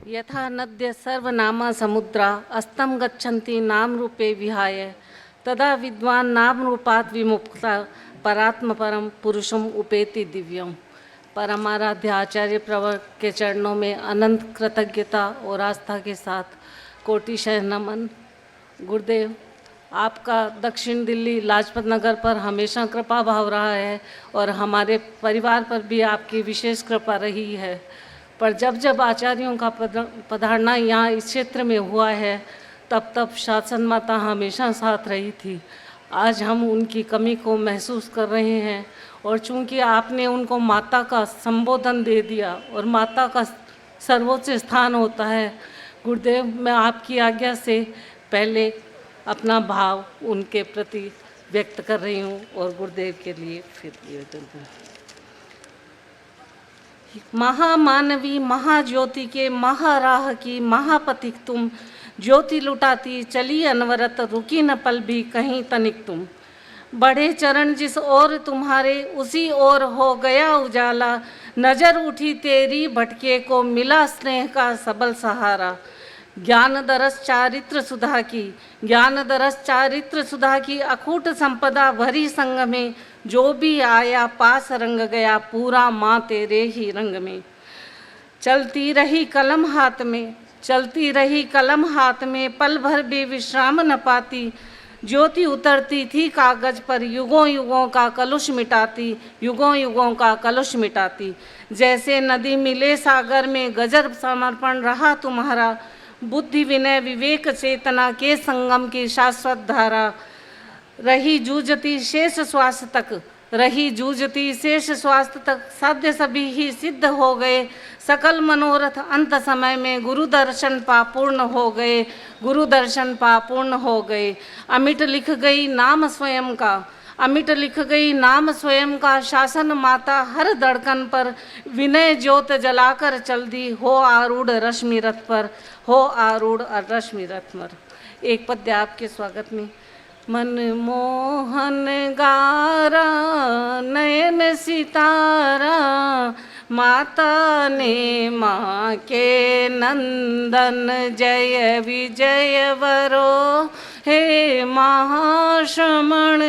यथा नद्य सर्वनामा समुद्रा अस्तम गच्छन्ति नाम रूपे विहाय तदा विद्वान नाम रूपात विमुक्ता परात्म परम पुरुषम उपेति दिव्यम। परमाराध्य आचार्य प्रवर के चरणों में अनंत कृतज्ञता और आस्था के साथ कोटिशः नमन। गुरुदेव, आपका दक्षिण दिल्ली लाजपत नगर पर हमेशा कृपा भाव रहा है और हमारे परिवार पर भी आपकी विशेष कृपा रही है। पर जब जब आचार्यों का पधारना यहाँ इस क्षेत्र में हुआ है तब तब शासन माता हमेशा साथ रही थी। आज हम उनकी कमी को महसूस कर रहे हैं और चूंकि आपने उनको माता का संबोधन दे दिया और माता का सर्वोच्च स्थान होता है, गुरुदेव मैं आपकी आज्ञा से पहले अपना भाव उनके प्रति व्यक्त कर रही हूँ और गुरुदेव के लिए फिर निवेदन। महामानवी महाज्योति के महाराह की महापथिक तुम, ज्योति लुटाती चली अनवरत रुकी न पल भी कहीं तनिक तुम। बढ़े चरण जिस ओर तुम्हारे उसी ओर हो गया उजाला, नजर उठी तेरी भटके को मिला स्नेह का सबल सहारा। ज्ञान दरस चारित्र सुधा की, ज्ञान दरस चारित्र सुधा की अकूट संपदा भरी संग में, जो भी आया पास रंग गया पूरा माँ तेरे ही रंग में। चलती रही कलम हाथ में, चलती रही कलम हाथ में, पल भर भी विश्राम न पाती। ज्योति उतरती थी कागज पर, युगों युगों का कलुष मिटाती, युगों युगों का कलुष मिटाती। जैसे नदी मिले सागर में, गजर समर्पण रहा तुम्हारा। बुद्धि विनय विवेक चेतना के संगम की शाश्वत धारा। रही जूझती शेष श्वास तक, रही जूझती शेष स्वास्थ्य तक, साध्य सभी ही सिद्ध हो गए। सकल मनोरथ अंत समय में गुरु दर्शन पा पूर्ण हो गए, गुरु दर्शन पा पूर्ण हो गए। अमिट लिख गई नाम स्वयं का, अमिट लिख गई नाम स्वयं का, शासन माता हर धड़कन पर। विनय ज्योत जलाकर चल दी, हो आरूढ़ रश्मि रथ पर, हो आरूढ़ रश्मि रथ पर। एक पद्य आपके स्वागत में। मनमोहन गारा नयन सितारा, माता ने माँ के नंदन जय विजय वरो। हे महाश्रमण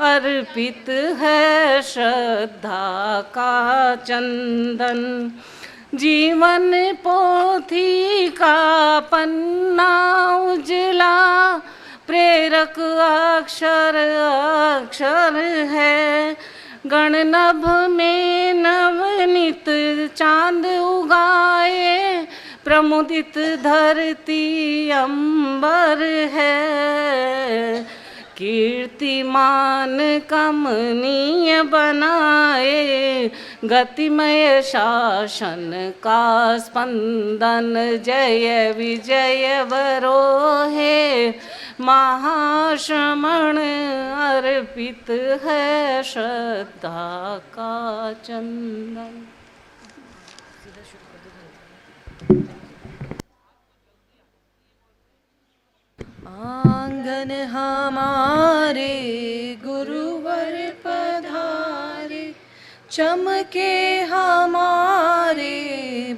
अर्पित है श्रद्धा का चंदन। जीवन पोथी का पन्ना उजला, प्रेरक अक्षर अक्षर है। गणनभ में नवनीत चांद उगाए, प्रमुदित धरती अंबर है। कीर्तिमान कमनीय बनाए, गतिमय शासन का स्पंदन जय विजय वरो। है महाश्रमण अर्पित है श्रद्धा का चंदन। आंगन हमारे गुरुवर पधारे, चमके हमारे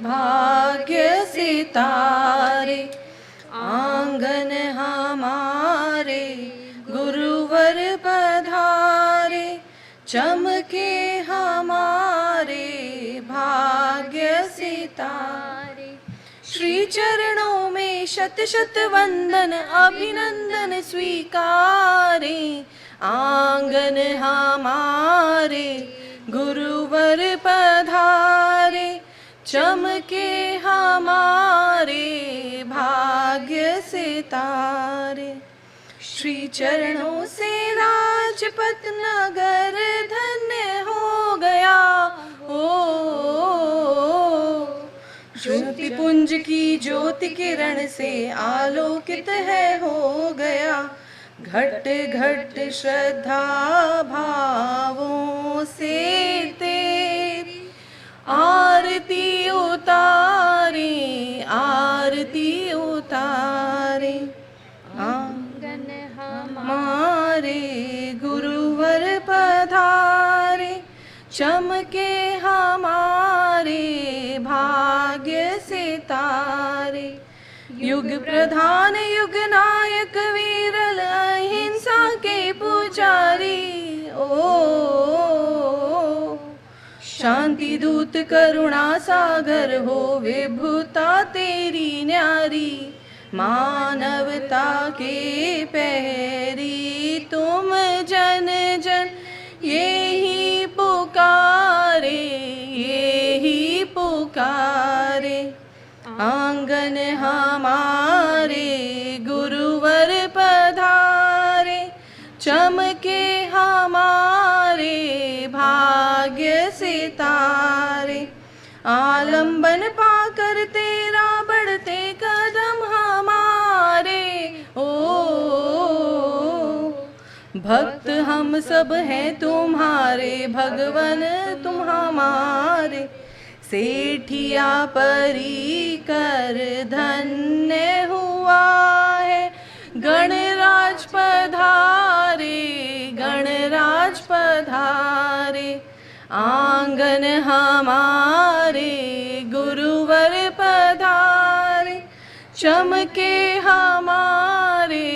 भाग्य सितारे। आंगन हमारे गुरुवर पधारे, चमके हमारे भाग्य हमारे। श्री चरणों में शत शत वंदन अभिनंदन स्वीकारे। आंगन हमारे गुरुवर पधारे। चमके हमारे भाग्य सितारे। श्री चरणों से राजपथ नगर धन्य हो गया। ओ ज्योति पुंज की ज्योति किरण से आलोकित है हो गया। घट घट श्रद्धा भावों से तेरी आरती उतारे। आरती उतारे। आंगन हमारे गुरुवर पधारे। चमके हमारे भाग्य सितारे। युग प्रधान युग नायक विरल अहिंसा के पुजारी। ओ शांति दूत करुणा सागर हो विभुता तेरी न्यारी। मानवता के पहरी तुम जन जन यही पुकारे। यही पुकारे। आंगन हमारे गुरुवर पधारे। चमके हमारे भाग्य सितारे। आलंबन पाकर तेरा बढ़ते कदम हमारे। ओ भक्त हम सब हैं तुम्हारे भगवन तुम हमारे। सेठिया परी कर धन्य हुआ है। गणराज पधारे। गणराज पधारे। आंगन हमारे गुरुवर पधारे। चमके हमारे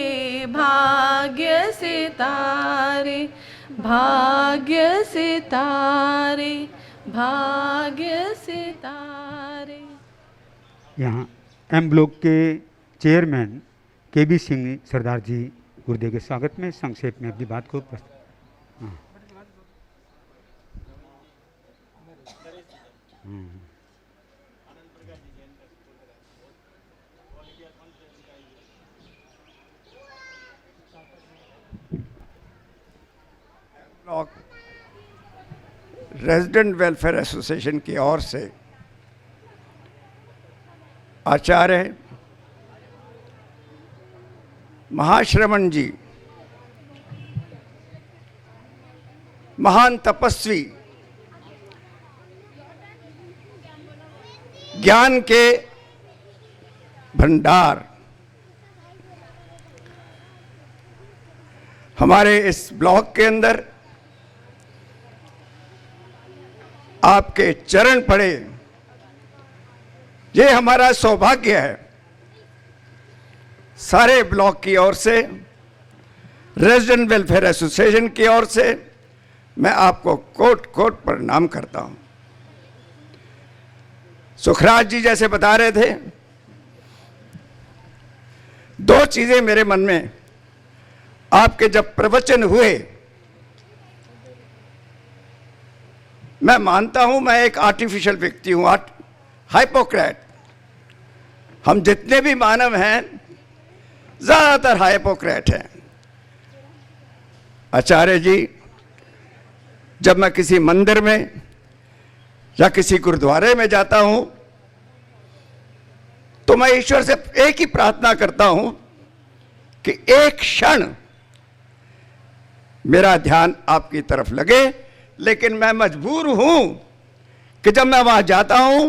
भाग्य सितारे। भाग्य सितारे। भाग्य सितारे। यहाँ एम ब्लॉक के चेयरमैन KB सिंह सरदार जी गुरुदेव के स्वागत में संक्षेप में अपनी बात को ब्लॉक रेजिडेंट वेलफेयर एसोसिएशन की ओर से आचार्य महाश्रवण जी महान तपस्वी ज्ञान के भंडार हमारे इस ब्लॉक के अंदर आपके चरण पड़े, ये हमारा सौभाग्य है। सारे ब्लॉक की ओर से, रेजिडेंट वेलफेयर एसोसिएशन की ओर से मैं आपको कोट कोट प्रणाम करता हूं। सुखराज जी जैसे बता रहे थे, दो चीजें मेरे मन में आपके जब प्रवचन हुए, मैं मानता हूं मैं एक आर्टिफिशियल व्यक्ति हूं, हाइपोक्रेट। हम जितने भी मानव हैं ज्यादातर हाइपोक्रेट हैं। आचार्य जी, जब मैं किसी मंदिर में या किसी गुरुद्वारे में जाता हूं तो मैं ईश्वर से एक ही प्रार्थना करता हूं कि एक क्षण मेरा ध्यान आपकी तरफ लगे। लेकिन मैं मजबूर हूं कि जब मैं वहां जाता हूं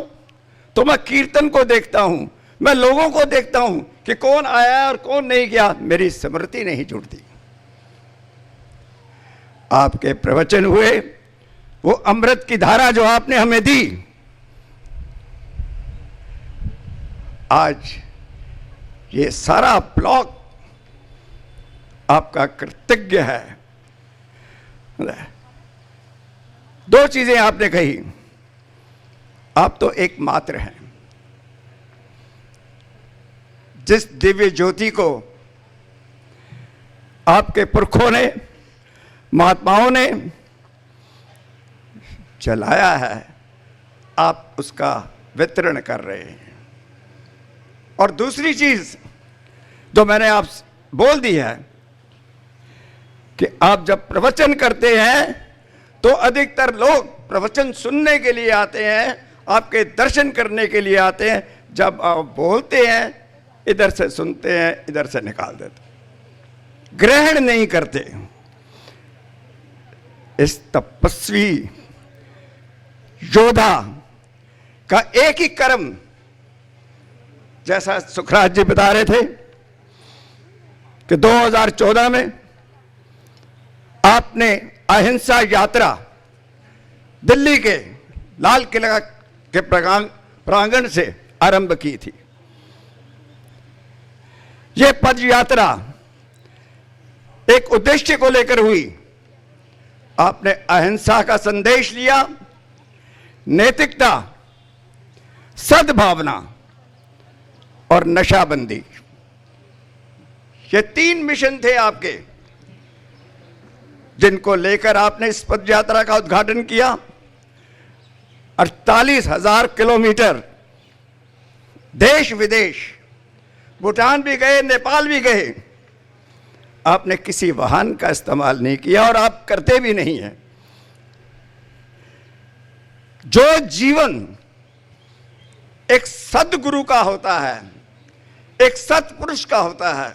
तो मैं कीर्तन को देखता हूं, मैं लोगों को देखता हूं कि कौन आया और कौन नहीं गया, मेरी स्मृति नहीं जुड़ती। आपके प्रवचन हुए, वो अमृत की धारा जो आपने हमें दी, आज ये सारा ब्लॉक आपका कृतज्ञ है। दो चीजें आपने कही, आप तो एकमात्र हैं, जिस दिव्य ज्योति को आपके पुरखों ने, महात्माओं ने जलाया है, आप उसका वितरण कर रहे हैं। और दूसरी चीज जो मैंने आप बोल दी है कि आप जब प्रवचन करते हैं तो अधिकतर लोग प्रवचन सुनने के लिए आते हैं, आपके दर्शन करने के लिए आते हैं। जब आप बोलते हैं, इधर से सुनते हैं, इधर से निकाल देते, ग्रहण नहीं करते। इस तपस्वी योद्धा का एक ही कर्म, जैसा सुखराज जी बता रहे थे कि 2014 में आपने अहिंसा यात्रा दिल्ली के लाल किला के प्रांगण से आरंभ की थी। यह पद यात्रा एक उद्देश्य को लेकर हुई। आपने अहिंसा का संदेश लिया, नैतिकता, सद्भावना और नशाबंदी, ये 3 मिशन थे आपके, जिनको लेकर आपने इस पद यात्रा का उद्घाटन किया। 48,000 किलोमीटर देश विदेश, भूटान भी गए, नेपाल भी गए। आपने किसी वाहन का इस्तेमाल नहीं किया और आप करते भी नहीं हैं। जो जीवन एक सद्गुरु का होता है, एक सत्पुरुष का होता है,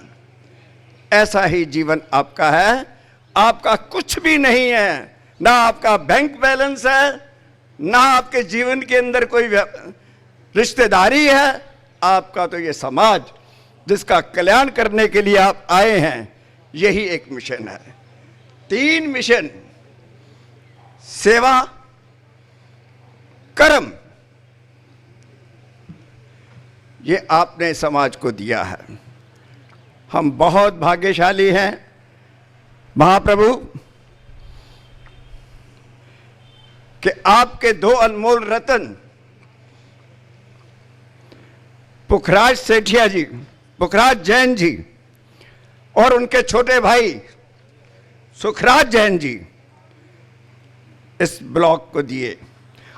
ऐसा ही जीवन आपका है। आपका कुछ भी नहीं है, ना आपका बैंक बैलेंस है, ना आपके जीवन के अंदर कोई रिश्तेदारी है। आपका तो ये समाज जिसका कल्याण करने के लिए आप आए हैं, यही एक मिशन है। 3 मिशन, सेवा, कर्म, ये आपने समाज को दिया है। हम बहुत भाग्यशाली हैं महाप्रभु कि आपके 2 अनमोल रत्न पुखराज सेठिया जी, पुखराज जैन जी और उनके छोटे भाई सुखराज जैन जी इस ब्लॉक को दिए।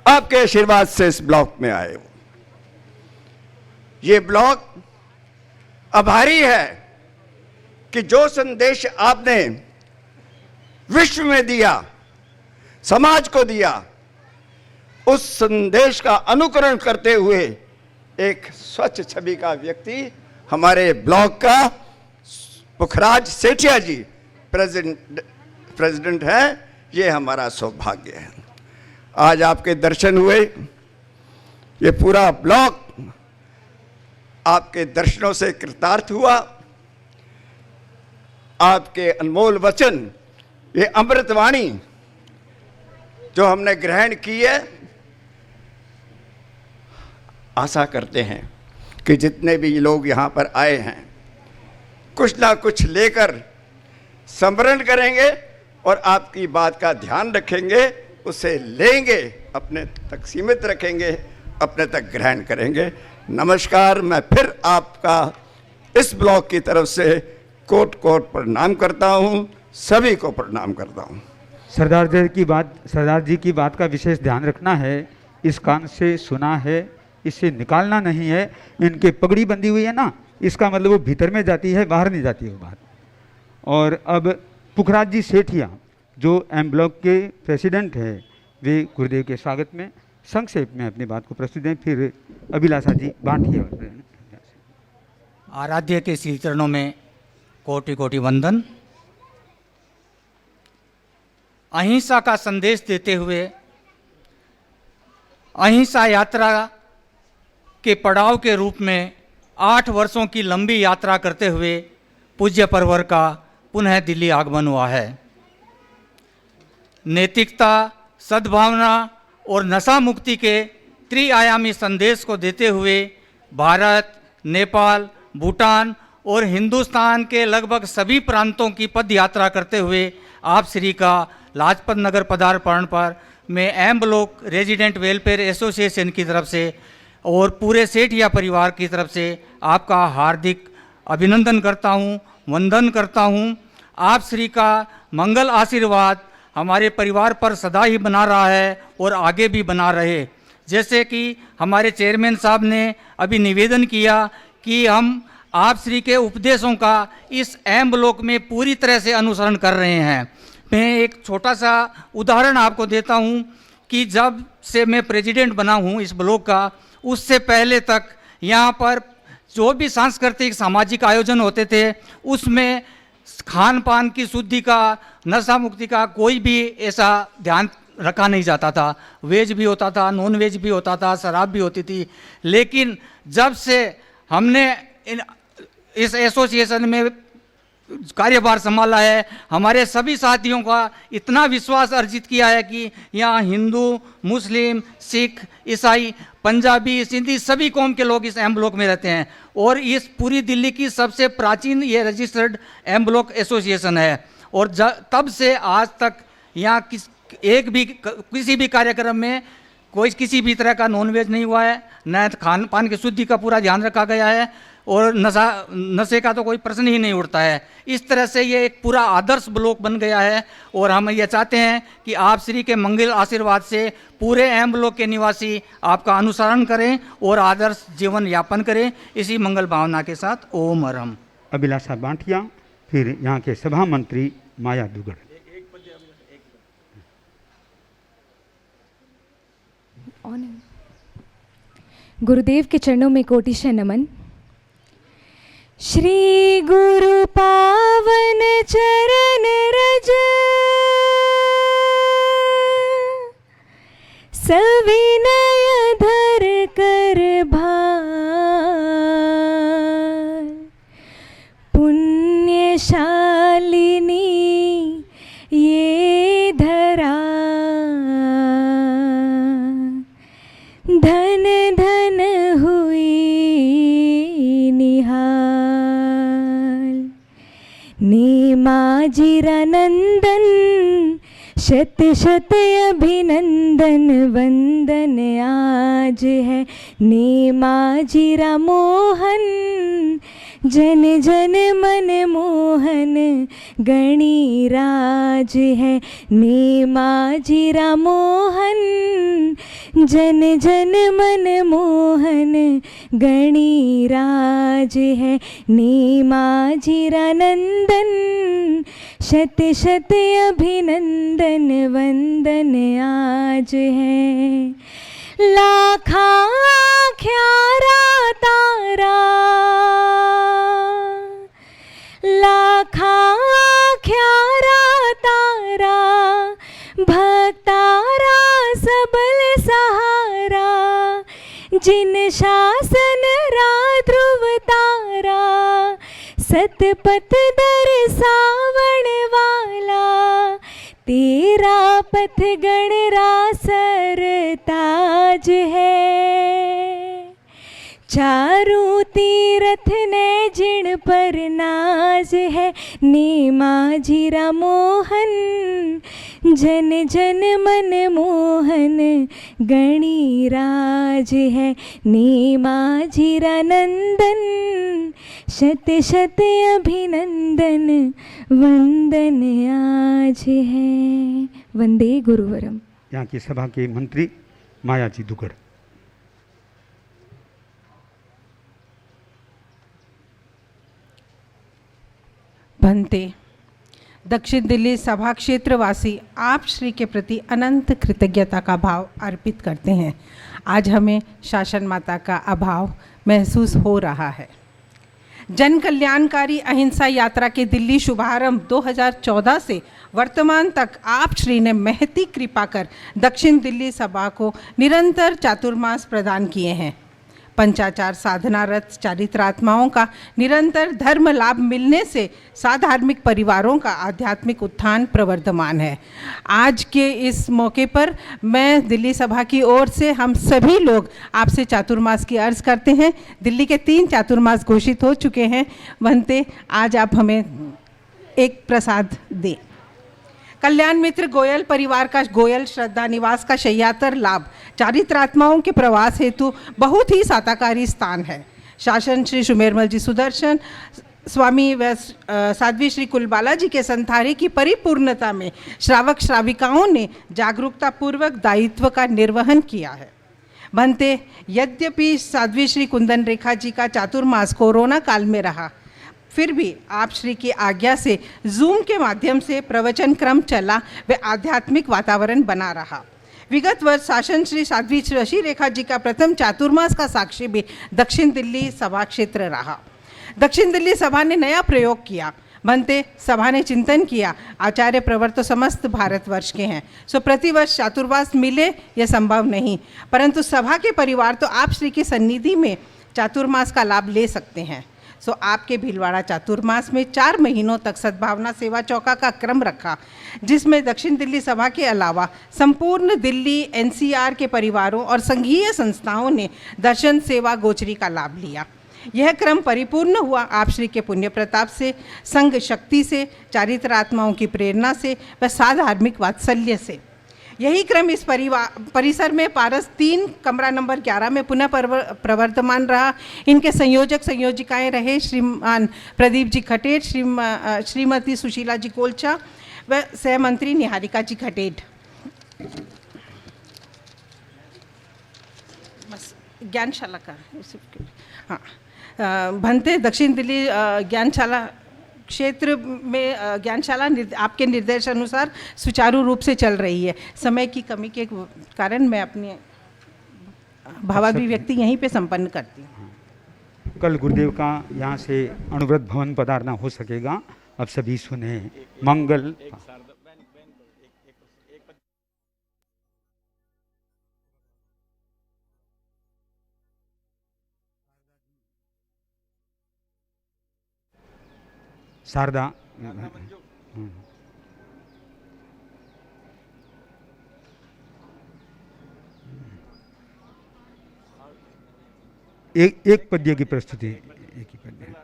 आपके आशीर्वाद से इस ब्लॉक में आए हो। ये ब्लॉक आभारी है कि जो संदेश आपने विश्व में दिया, समाज को दिया, उस संदेश का अनुकरण करते हुए एक स्वच्छ छवि का व्यक्ति हमारे ब्लॉक का पुखराज सेठिया जी प्रेसिडेंट है। ये हमारा सौभाग्य है। आज आपके दर्शन हुए, ये पूरा ब्लॉक आपके दर्शनों से कृतार्थ हुआ। आपके अनमोल वचन, ये अमृतवाणी जो हमने ग्रहण की है, आशा करते हैं कि जितने भी लोग यहाँ पर आए हैं कुछ ना कुछ लेकर स्मरण करेंगे और आपकी बात का ध्यान रखेंगे, उसे लेंगे, अपने तक सीमित रखेंगे, अपने तक ग्रहण करेंगे। नमस्कार। मैं फिर आपका इस ब्लॉक की तरफ से कोट कोट प्रणाम करता हूँ, सभी को प्रणाम करता हूँ। सरदार जी की बात का विशेष ध्यान रखना है। इस कान से सुना है, इसे निकालना नहीं है। इनके पगड़ी बंधी हुई है ना, इसका मतलब वो भीतर में जाती है, बाहर नहीं जाती है वो बात। और अब पुखराज जी सेठिया जो एम ब्लॉक के प्रेसिडेंट है, वे गुरुदेव के स्वागत में संक्षेप में अपनी बात को प्रस्तुत दें। फिर अभिलाषा जी बांटिए। आराध्य के श्री चरणों में कोटि कोटि वंदन। अहिंसा का संदेश देते हुए अहिंसा यात्रा के पड़ाव के रूप में 8 वर्षों की लंबी यात्रा करते हुए पूज्य परवर का पुनः दिल्ली आगमन हुआ है। नैतिकता, सद्भावना और नशा मुक्ति के त्रिआयामी संदेश को देते हुए भारत, नेपाल, भूटान और हिंदुस्तान के लगभग सभी प्रांतों की पद यात्रा करते हुए आप श्री का लाजपत नगर पदार्पण पर मैं M block resident welfare association की तरफ से और पूरे सेठिया परिवार की तरफ से आपका हार्दिक अभिनंदन करता हूँ, वंदन करता हूँ। आप श्री का मंगल आशीर्वाद हमारे परिवार पर सदा ही बना रहा है और आगे भी बना रहे। जैसे कि हमारे चेयरमैन साहब ने अभी निवेदन किया कि हम आप श्री के उपदेशों का इस एम ब्लॉक में पूरी तरह से अनुसरण कर रहे हैं। मैं एक छोटा सा उदाहरण आपको देता हूँ कि जब से मैं प्रेसिडेंट बना हूँ इस ब्लॉक का, उससे पहले तक यहाँ पर जो भी सांस्कृतिक सामाजिक आयोजन होते थे उसमें खान पान की शुद्धि का, नशा मुक्ति का कोई भी ऐसा ध्यान रखा नहीं जाता था। वेज भी होता था, नॉन वेज भी होता था, शराब भी होती थी। लेकिन जब से हमने इस एसोसिएशन में कार्यभार संभाला है, हमारे सभी साथियों का इतना विश्वास अर्जित किया है कि यहाँ हिंदू, मुस्लिम, सिख, ईसाई, पंजाबी, सिंधी सभी कौम के लोग इस एम ब्लॉक में रहते हैं और इस पूरी दिल्ली की सबसे प्राचीन ये रजिस्टर्ड एम ब्लॉक एसोसिएशन है। और तब से आज तक यहाँ किसी भी कार्यक्रम में कोई किसी भी तरह का नॉनवेज नहीं हुआ है, न खान पान की शुद्धि का पूरा ध्यान रखा गया है और नशे का तो कोई प्रश्न ही नहीं उठता है। इस तरह से ये एक पूरा आदर्श ब्लॉक बन गया है और हम ये चाहते हैं कि आप श्री के मंगल आशीर्वाद से पूरे एम ब्लॉक के निवासी आपका अनुसरण करें और आदर्श जीवन यापन करें। इसी मंगल भावना के साथ ओम अरहम। अभिलाषा बांटिया, फिर यहाँ के सभा मंत्री माया दुगड़। गुरुदेव के चरणों में कोटिशः नमन। श्री गुरु पावन चरण रज सविनय धर कर भार, पुण्यशालिनी ये धरा, धन धन हुई निहाल। नेमाजीरा नंदन शत शत अभिनंदन वंदन आज है। नेमाजीरा मोहन जन जन मन मोहन गणिराज है। नेमाजीरा मोहन जन जन मन मोहन गणिराज है। नेमाजीरा नंदन शत शत अभिनंदन वंदन आज है। लाखा ख्यारा तारा, लाखा ख्यारा तारा, भक्तारा सबल सहारा, जिन शासन रा ध्रुव तारा, सतपथ दर्शावण वाला, तेरा पथ गणरा सरताज है। चारों तीरथ ने जिण पर नाज है। नेमाजीरा मोहन जन जन मन मोहन गणिराज है। नेमाजीरा नंदन शत शत अभिनंदन वंदन आज है। वंदे गुरुवरम। यहाँ की सभा के मंत्री माया जी दुगड़। भंते दक्षिण दिल्ली सभा क्षेत्रवासी आप श्री के प्रति अनंत कृतज्ञता का भाव अर्पित करते हैं। आज हमें शासन माता का अभाव महसूस हो रहा है। जन कल्याणकारी अहिंसा यात्रा के दिल्ली शुभारंभ 2014 से वर्तमान तक आप श्री ने महती कृपा कर दक्षिण दिल्ली सभा को निरंतर चातुर्मास प्रदान किए हैं। पंचाचार साधनारत चारित्रात्माओं का निरंतर धर्म लाभ मिलने से साधार्मिक परिवारों का आध्यात्मिक उत्थान प्रवर्धमान है। आज के इस मौके पर मैं दिल्ली सभा की ओर से हम सभी लोग आपसे चातुर्मास की अर्ज करते हैं। दिल्ली के 3 चातुर्मास घोषित हो चुके हैं। वंते आज आप हमें एक प्रसाद दें। कल्याण मित्र गोयल परिवार का गोयल श्रद्धा निवास का शय्यातर लाभ चारित्रात्माओं के प्रवास हेतु बहुत ही साताकारी स्थान है। शासन श्री सुमेरमल जी सुदर्शन स्वामी व साध्वी श्री कुलबाला जी के संथारे की परिपूर्णता में श्रावक श्राविकाओं ने जागरूकता पूर्वक दायित्व का निर्वहन किया है। बनते यद्यपि साध्वी श्री कुंदन रेखा जी का चातुर्मास कोरोना काल में रहा, फिर भी आप श्री की आज्ञा से जूम के माध्यम से प्रवचन क्रम चला व आध्यात्मिक वातावरण बना रहा। विगत वर्ष शासन श्री साध्वी शशि रेखा जी का प्रथम चातुर्मास का साक्षी भी दक्षिण दिल्ली सभा क्षेत्र रहा। दक्षिण दिल्ली सभा ने नया प्रयोग किया। बनते सभा ने चिंतन किया, आचार्य प्रवर तो समस्त भारतवर्ष के हैं, सो प्रतिवर्ष चातुर्मास मिले यह संभव नहीं, परंतु सभा के परिवार तो आप श्री की सन्निधि में चातुर्मास का लाभ ले सकते हैं। सो आपके भीलवाड़ा चातुर्मास में 4 महीनों तक सद्भावना सेवा चौका का क्रम रखा, जिसमें दक्षिण दिल्ली सभा के अलावा संपूर्ण दिल्ली एनसीआर के परिवारों और संघीय संस्थाओं ने दर्शन सेवा गोचरी का लाभ लिया। यह क्रम परिपूर्ण हुआ आप श्री के पुण्य प्रताप से, संघ शक्ति से, चारित्रात्माओं की प्रेरणा से व साधार्मिक वात्सल्य से। यही क्रम इस परिसर में पारस 3 कमरा नंबर 11 में पुनः प्रवर्तमान रहा। इनके संयोजक संयोजिकाएं रहे श्रीमान प्रदीप जी खटेट, श्रीमती सुशीला जी कोलचा व सहमंत्री निहारिका जी खटेट। बस ज्ञानशाला का हाँ, भंते दक्षिण दिल्ली ज्ञानशाला क्षेत्र में ज्ञानशाला आपके निर्देश अनुसार सुचारू रूप से चल रही है। समय की कमी के कारण मैं अपनी भावाभिव्यक्ति यहीं पे संपन्न करती हूँ। कल गुरुदेव का यहाँ से अणुव्रत भवन पधारना हो सकेगा। अब सभी सुने मंगल। शारदा एक पद्य की प्रस्तुति, एक ही पद्य।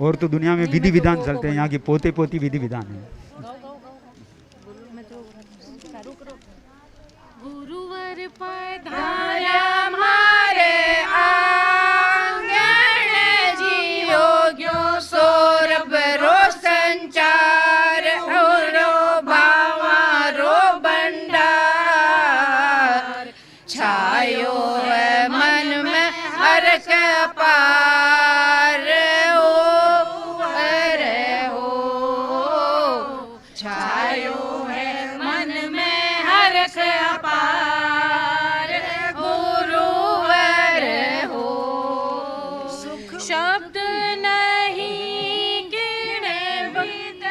और तो दुनिया में विधि विधान चलते हैं, यहाँ की पोते पोती विधि विधान है। गुरुवर पधारा हमारे आंगन, जियो सौरभ रो संचार, रो भावारो भंडार, छायो है मन में हर्ष अपार, हो छायो है मन में हर्ष अपार, गुरुवर हो शब्द नहीं गिने विद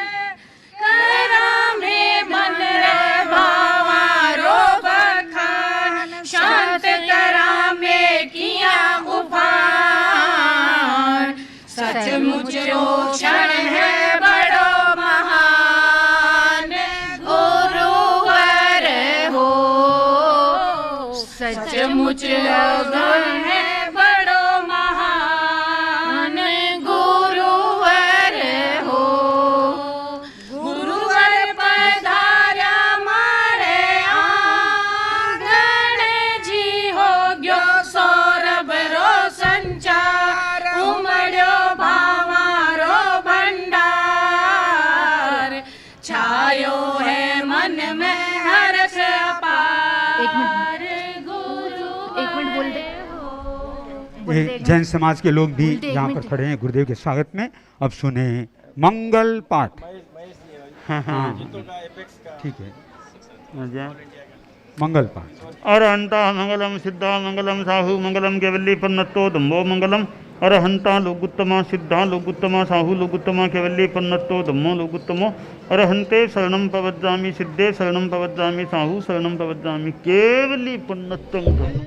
करा में मन रे भावारो बखान, शांत करा में किया उफान, सचमुच जो क्षण है बड़ो महान, गुरुवर हो सचमुच गुण है बड़ो महान, गुरुवर हो गुरुवर पधारा मारे आंगन, जी हो गयो सौरभ रो संचार, उमड़ो भावारो भंडार, छायो है मन में हर्ष अपार, गुरु बोल दे ये जैन समाज के लोग भी यहाँ पर खड़े हैं गुरुदेव के स्वागत में। अब सुने मंगल पाठ। हाँ ठीक है, मंगल पाठ। अरहंता मंगलम सिद्धा मंगलम साहु मंगलम केवली पन्नतो धम्मो मंगलम, अरहंता लोगुत्तमा सिद्धा लोगुत्तमा साहु लोगुत्तमा केवली पन्नतो धम्मो लोगुत्तमो, अरहंते शरणं पवज्जामि सिद्धे शरणं पवज्जामि साहु शरणं पवज्जामि केवली पन्नतं धम्मं।